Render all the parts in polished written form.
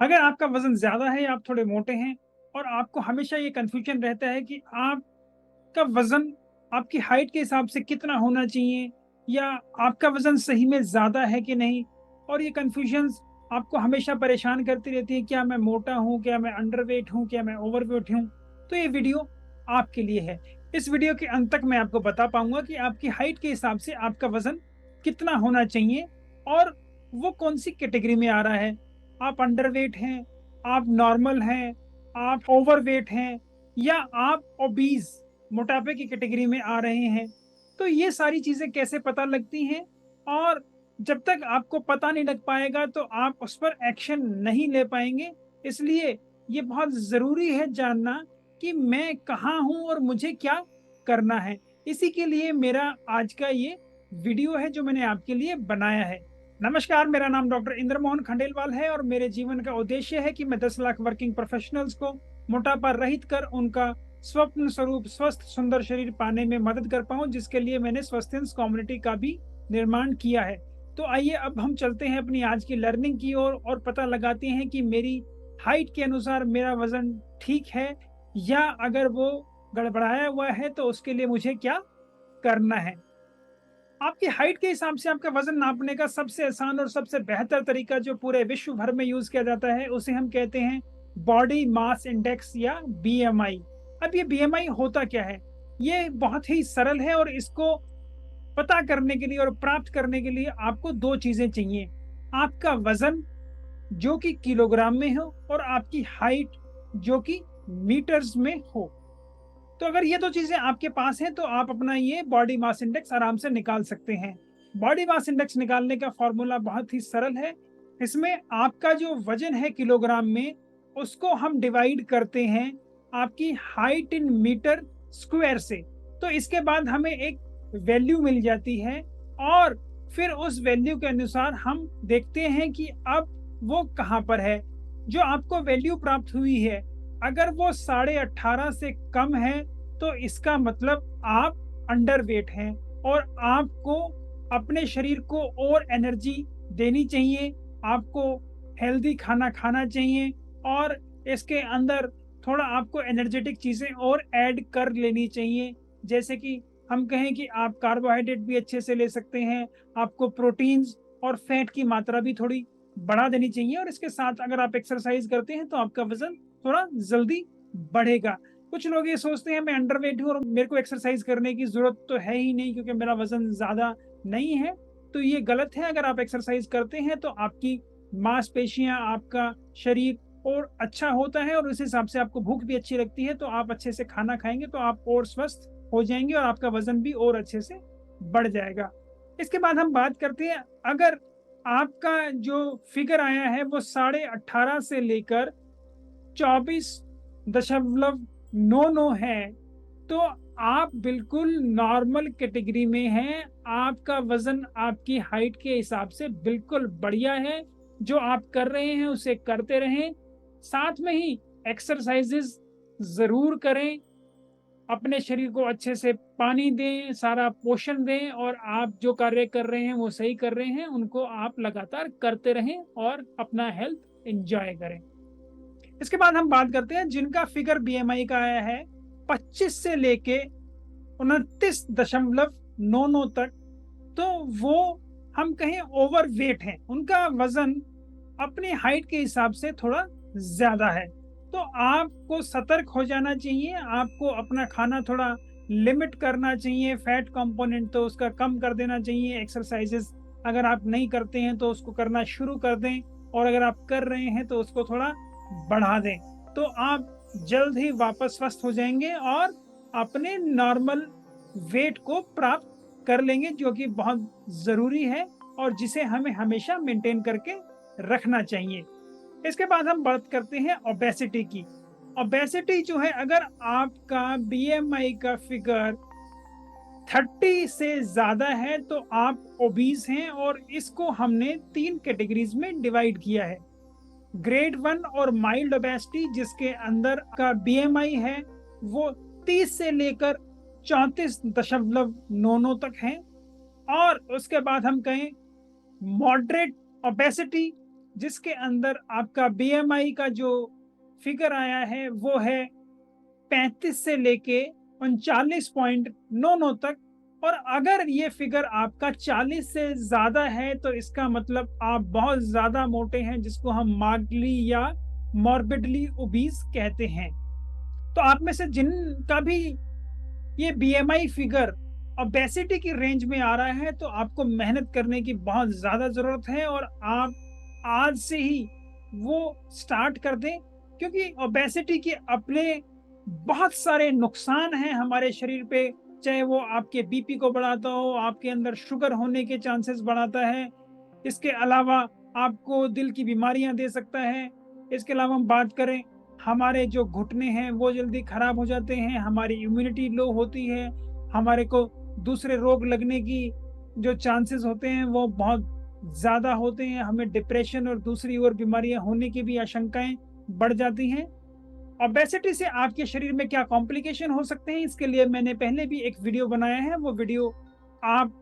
अगर आपका वज़न ज़्यादा है या आप थोड़े मोटे हैं और आपको हमेशा ये कन्फ्यूजन रहता है कि आपका वज़न आपकी हाइट के हिसाब से कितना होना चाहिए या आपका वज़न सही में ज़्यादा है कि नहीं, और ये कन्फ्यूजन्स आपको हमेशा परेशान करती रहती है, क्या मैं मोटा हूँ, क्या मैं अंडरवेट हूँ, क्या मैं ओवरवेट हूँ? तो ये वीडियो आपके लिए है। इस वीडियो के अंत तक मैं आपको बता पाऊँगा कि आपकी हाइट के हिसाब से आपका वज़न कितना होना चाहिए और वो कौन-सी कैटेगरी में आ रहा है। आप अंडरवेट हैं, आप नॉर्मल हैं, आप ओवरवेट हैं या आप ओबीज़ मोटापे की कैटेगरी में आ रहे हैं। तो ये सारी चीज़ें कैसे पता लगती हैं, और जब तक आपको पता नहीं लग पाएगा तो आप उस पर एक्शन नहीं ले पाएँगे। इसलिए ये बहुत ज़रूरी है जानना कि मैं कहाँ हूँ और मुझे क्या करना है। इसी के लिए मेरा आज का ये वीडियो है जो मैंने आपके लिए बनाया है। नमस्कार, मेरा नाम डॉक्टर इंद्र मोहन खंडेलवाल है और मेरे जीवन का उद्देश्य है कि मैं 10 लाख वर्किंग प्रोफेशनल्स को मोटापा रहित कर उनका स्वप्न स्वरूप स्वस्थ सुंदर शरीर पाने में मदद कर पाऊँ, जिसके लिए मैंने स्वस्थेंस कम्युनिटी का भी निर्माण किया है। तो आइए अब हम चलते हैं अपनी आज की लर्निंग की ओर और पता लगाते हैं कि मेरी हाइट के अनुसार मेरा वज़न ठीक है या अगर वो गड़बड़ाया हुआ है तो उसके लिए मुझे क्या करना है। आपकी हाइट के हिसाब से आपका वज़न नापने का सबसे आसान और सबसे बेहतर तरीका जो पूरे विश्व भर में यूज़ किया जाता है, उसे हम कहते हैं बॉडी मास इंडेक्स या बीएमआई। अब ये बीएमआई होता क्या है? ये बहुत ही सरल है और इसको पता करने के लिए और प्राप्त करने के लिए आपको 2 चीज़ें चाहिए। आपका वज़न जो कि किलोग्राम में हो और आपकी हाइट जो कि मीटर्स में हो। तो अगर ये 2 चीज़ें आपके पास हैं, तो आप अपना ये बॉडी मास इंडेक्स आराम से निकाल सकते हैं। बॉडी मास इंडेक्स निकालने का फ़ॉर्मूला बहुत ही सरल है। इसमें आपका जो वज़न है किलोग्राम में, उसको हम डिवाइड करते हैं आपकी हाइट इन मीटर स्क्वायर से। तो इसके बाद हमें एक वैल्यू मिल जाती है और फिर उस वैल्यू के अनुसार हम देखते हैं कि अब वो कहाँ पर है। जो आपको वैल्यू प्राप्त हुई है, अगर वो 18.5 से कम है, तो इसका मतलब आप अंडरवेट हैं और आपको अपने शरीर को और एनर्जी देनी चाहिए। आपको हेल्दी खाना खाना चाहिए और इसके अंदर थोड़ा आपको एनर्जेटिक चीज़ें और ऐड कर लेनी चाहिए। जैसे कि हम कहें कि आप कार्बोहाइड्रेट भी अच्छे से ले सकते हैं, आपको प्रोटीन्स और फैट की मात्रा भी थोड़ी बढ़ा देनी चाहिए और इसके साथ अगर आप एक्सरसाइज़ करते हैं, तो आपका वज़न थोड़ा जल्दी बढ़ेगा। कुछ लोग ये सोचते हैं मैं अंडरवेट हूँ और मेरे को एक्सरसाइज करने की ज़रूरत तो है ही नहीं क्योंकि मेरा वज़न ज़्यादा नहीं है। तो ये गलत है, अगर आप एक्सरसाइज करते हैं तो आपकी मांसपेशियाँ, आपका शरीर और अच्छा होता है और उस हिसाब से आपको भूख भी अच्छी लगती है, तो आप अच्छे से खाना खाएँगे तो आप और स्वस्थ हो जाएँगे और आपका वज़न भी और अच्छे से बढ़ जाएगा। इसके बाद हम बात करते हैं, अगर आपका जो फ़िगर आया है वो 18.5 से लेकर 24.99 है, तो आप बिल्कुल नॉर्मल कैटेगरी में हैं। आपका वज़न आपकी हाइट के हिसाब से बिल्कुल बढ़िया है। जो आप कर रहे हैं उसे करते रहें। साथ में ही एक्सरसाइज़ेज़ ज़रूर करें। अपने शरीर को अच्छे से पानी दें, सारा पोषण दें और आप जो कार्य कर रहे हैं वो सही कर रहे हैं, उनको आप लगातार करते रहें और अपना हेल्थ एन्जॉय करें। इसके बाद हम बात करते हैं जिनका फिगर बीएमआई का आया है 25 से लेके 29.99 तक, तो वो हम कहें ओवरवेट हैं। उनका वज़न अपनी हाइट के हिसाब से थोड़ा ज़्यादा है। तो आपको सतर्क हो जाना चाहिए, आपको अपना खाना थोड़ा लिमिट करना चाहिए, फैट कंपोनेंट तो उसका कम कर देना चाहिए, एक्सरसाइज़ेज़ अगर आप नहीं करते हैं तो उसको करना शुरू कर दें और अगर आप कर रहे हैं तो उसको थोड़ा बढ़ा दें। तो आप जल्द ही वापस स्वस्थ हो जाएँगे और अपने नॉर्मल वेट को प्राप्त कर लेंगे, जो कि बहुत ज़रूरी है और जिसे हमें हमेशा मेंटेन करके रखना चाहिए। इसके बाद हम बात करते हैं ओबेसिटी की। ओबेसिटी जो है, अगर आपका बीएमआई का फिगर 30 से ज़्यादा है तो आप ओबीज़ हैं और इसको हमने 3 कैटेगरीज़ में डिवाइड किया है। ग्रेड 1 और माइल्ड ओबेसिटी, जिसके अंदर का बीएमआई है वो 30 से लेकर 34.99 तक है। और उसके बाद हम कहें मॉडरेट ओबेसिटी, जिसके अंदर आपका बीएमआई का जो फिगर आया है वो है 35 से लेके 39.99 तक। और अगर ये फिगर आपका 40 से ज्यादा है तो इसका मतलब आप बहुत ज्यादा मोटे हैं, जिसको हम मार्डली या मॉर्बिडली ओबीज कहते हैं। तो आप में से जिनका भी ये बीएमआई फिगर ओबेसिटी की रेंज में आ रहा है तो आपको मेहनत करने की बहुत ज्यादा जरूरत है, और आप आज से ही वो स्टार्ट कर दें, क्योंकि ओबेसिटी के अपने बहुत सारे नुकसान हैं हमारे शरीर पे। चाहे वो आपके बीपी को बढ़ाता हो, आपके अंदर शुगर होने के चांसेस बढ़ाता है, इसके अलावा आपको दिल की बीमारियां दे सकता है। इसके अलावा हम बात करें, हमारे जो घुटने हैं वो जल्दी खराब हो जाते हैं, हमारी इम्यूनिटी लो होती है, हमारे को दूसरे रोग लगने की जो चांसेस होते हैं वो बहुत ज़्यादा होते हैं, हमें डिप्रेशन और दूसरी और बीमारियां होने की भी आशंकाएं बढ़ जाती हैं। ओबेसिटी से आपके शरीर में क्या कॉम्प्लिकेशन हो सकते हैं, इसके लिए मैंने पहले भी एक वीडियो बनाया है, वो वीडियो आप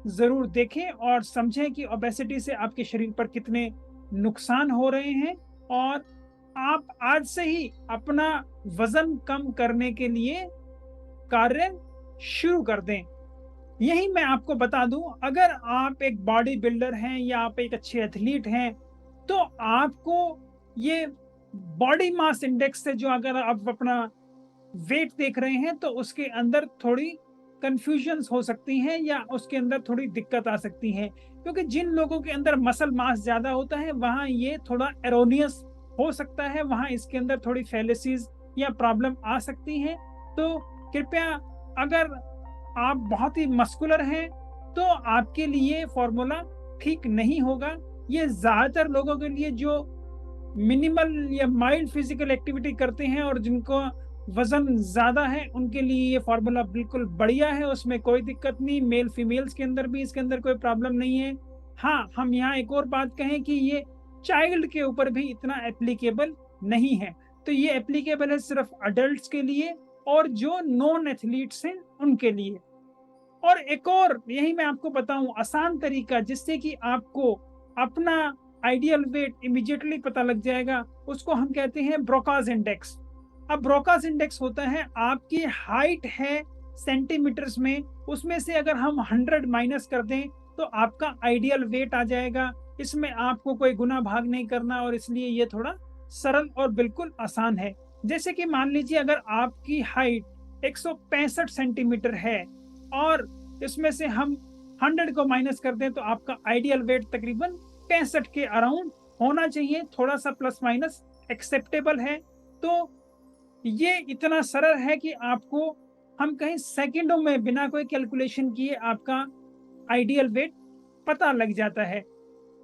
ज़रूर देखें और समझें कि ओबेसिटी से आपके शरीर पर कितने नुकसान हो रहे हैं। और आप आज से ही अपना वजन कम करने के लिए कार्य शुरू कर दें। यही मैं आपको बता दूं, अगर आप एक बॉडी बिल्डर हैं या आप एक अच्छे एथलीट हैं तो आपको ये बॉडी मास इंडेक्स से, जो अगर आप अपना वेट देख रहे हैं तो उसके अंदर थोड़ी कंफ्यूजन्स हो सकती हैं या उसके अंदर थोड़ी दिक्कत आ सकती है, क्योंकि जिन लोगों के अंदर मसल मास ज्यादा होता है वहां ये थोड़ा एरोनियस हो सकता है, वहां इसके अंदर थोड़ी फैलेसीज या प्रॉब्लम आ सकती हैं। तो कृपया, अगर आप बहुत ही मस्कुलर हैं तो आपके लिए फॉर्मूला ठीक नहीं होगा। ये ज्यादातर लोगों के लिए जो मिनिमल या माइल्ड फिजिकल एक्टिविटी करते हैं और जिनको वजन ज्यादा है उनके लिए ये फॉर्मूला बिल्कुल बढ़िया है, उसमें कोई दिक्कत नहीं। मेल फीमेल्स के अंदर भी इसके अंदर कोई प्रॉब्लम नहीं है। हाँ, हम यहाँ एक और बात कहें कि ये चाइल्ड के ऊपर भी इतना एप्लीकेबल नहीं है, तो ये एप्लीकेबल है सिर्फ अडल्ट्स के लिए और जो नॉन एथलीट्स हैं उनके लिए। और एक और यही मैं आपको बताऊं आसान तरीका, जिससे कि आपको अपना आइडियल वेट इमीडिएटली पता लग जाएगा, उसको हम कहते हैं ब्रोकास इंडेक्स। अब ब्रोकास इंडेक्स होता है, आपकी हाइट है सेंटीमीटर्स में, उसमें से अगर हम 100 माइनस कर दें तो आपका आइडियल वेट आ जाएगा। इसमें आपको कोई गुना भाग नहीं करना और इसलिए ये थोड़ा सरल और बिल्कुल आसान है। जैसे कि मान लीजिए अगर आपकी हाइट 165 सेंटीमीटर है और इसमें से हम 100 को माइनस कर दें तो आपका आइडियल वेट तकरीबन 65 के अराउंड होना चाहिए, थोड़ा सा प्लस माइनस एक्सेप्टेबल है। तो ये इतना सरल है कि आपको हम कहीं सेकंडों में बिना कोई कैलकुलेशन किए आपका आइडियल वेट पता लग जाता है।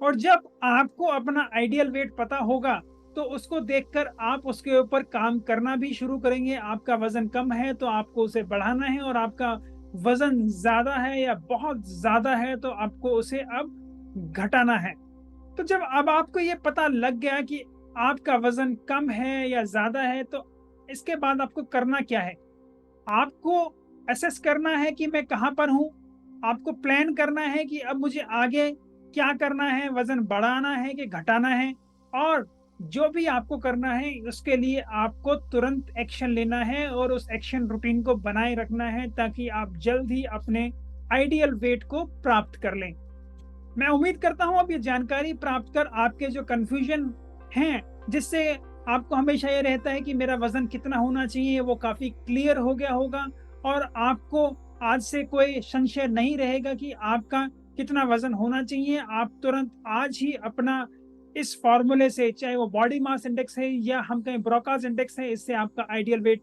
और जब आपको अपना आइडियल वेट पता होगा तो उसको देखकर आप उसके ऊपर काम करना भी शुरू करेंगे। आपका वजन कम है तो आपको उसे बढ़ाना है, और आपका वजन ज्यादा है या बहुत ज्यादा है तो आपको उसे अब घटाना है। तो जब अब आपको ये पता लग गया कि आपका वजन कम है या ज्यादा है, तो इसके बाद आपको करना क्या है? आपको असेस करना है कि मैं कहाँ पर हूँ, आपको प्लान करना है कि अब मुझे आगे क्या करना है, वजन बढ़ाना है कि घटाना है, और जो भी आपको करना है उसके लिए आपको तुरंत एक्शन लेना है और उस एक्शन रूटीन को बनाए रखना है ताकि आप जल्द ही अपने आइडियल वेट को प्राप्त कर लें। मैं उम्मीद करता हूं अब ये जानकारी प्राप्त कर आपके जो कंफ्यूजन हैं, जिससे आपको हमेशा ये रहता है कि मेरा वजन कितना होना चाहिए, वो काफी क्लियर हो गया होगा और आपको आज से कोई संशय नहीं रहेगा कि आपका कितना वजन होना चाहिए। आप तुरंत आज ही अपना इस फॉर्मूले से, चाहे वो बॉडी मास इंडेक्स है या हम कहें ब्रोकास इंडेक्स है, इससे आपका आइडियल वेट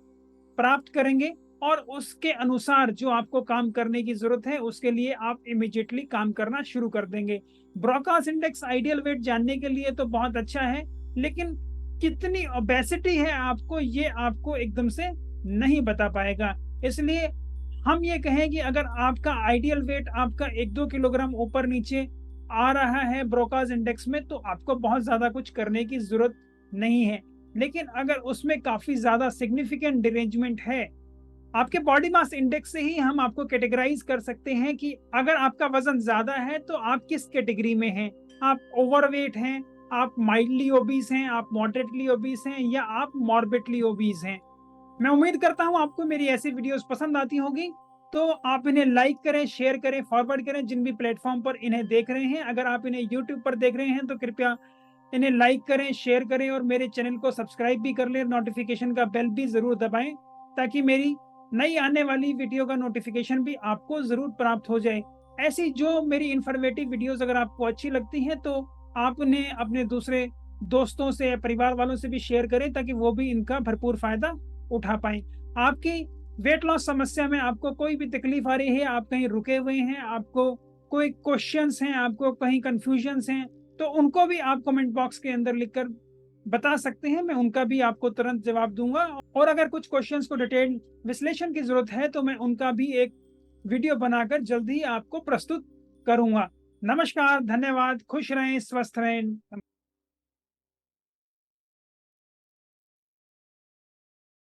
प्राप्त करेंगे और उसके अनुसार जो आपको काम करने की जरूरत है उसके लिए आप इमीडिएटली काम करना शुरू कर देंगे। ब्रोकास इंडेक्स आइडियल वेट जानने के लिए तो बहुत अच्छा है, लेकिन कितनी ओबेसिटी है आपको, ये आपको एकदम से नहीं बता पाएगा। इसलिए हम ये कहें कि अगर आपका आइडियल वेट आपका 1-2 किलोग्राम ऊपर नीचे आ रहा है ब्रोकास इंडेक्स में, तो आपको बहुत ज्यादा कुछ करने की जरूरत नहीं है। लेकिन अगर उसमें काफी ज्यादा सिग्निफिकेंट डिरेंजमेंट है, आपके बॉडी मास इंडेक्स से ही हम आपको कैटेगराइज कर सकते हैं कि अगर आपका वजन ज्यादा है तो आप किस कैटेगरी में हैं। आप ओवरवेट हैं, आप माइल्डली ओबीस हैं, आप मॉडरेटली ओबीस हैं या आप मॉर्बिडली ओबीस हैं। मैं उम्मीद करता हूँ आपको मेरी ऐसी वीडियोस पसंद आती होंगी, तो आप इन्हें लाइक करें, शेयर करें, फॉरवर्ड करें जिन भी प्लेटफॉर्म पर इन्हें देख रहे हैं। अगर आप इन्हें यूट्यूब पर देख रहे हैं तो कृपया इन्हें लाइक करें, शेयर करें और मेरे चैनल को सब्सक्राइब भी कर लें। नोटिफिकेशन का बेल भी ज़रूर दबाएं ताकि मेरी नई आने वाली वीडियो का नोटिफिकेशन भी आपको ज़रूर प्राप्त हो जाए। ऐसी जो मेरी इन्फॉर्मेटिव वीडियोस अगर आपको अच्छी लगती हैं तो आप उन्हें अपने दूसरे दोस्तों से, परिवार वालों से भी शेयर करें ताकि वो भी इनका भरपूर फ़ायदा उठा पाएँ। आपकी वेट लॉस समस्या में आपको कोई भी तकलीफ आ रही है, आप कहीं रुके हुए हैं, आपको कोई क्वेश्चंस हैं, आपको कहीं कन्फ्यूजन्स हैं, तो उनको भी आप कमेंट बॉक्स के अंदर लिखकर बता सकते हैं, मैं उनका भी आपको तुरंत जवाब दूँगा। और अगर कुछ क्वेश्चंस को डिटेल विश्लेषण की ज़रूरत है, तो मैं उनका भी एक वीडियो बनाकर जल्द ही आपको प्रस्तुत करूँगा। नमस्कार, धन्यवाद, खुश रहें, स्वस्थ रहें।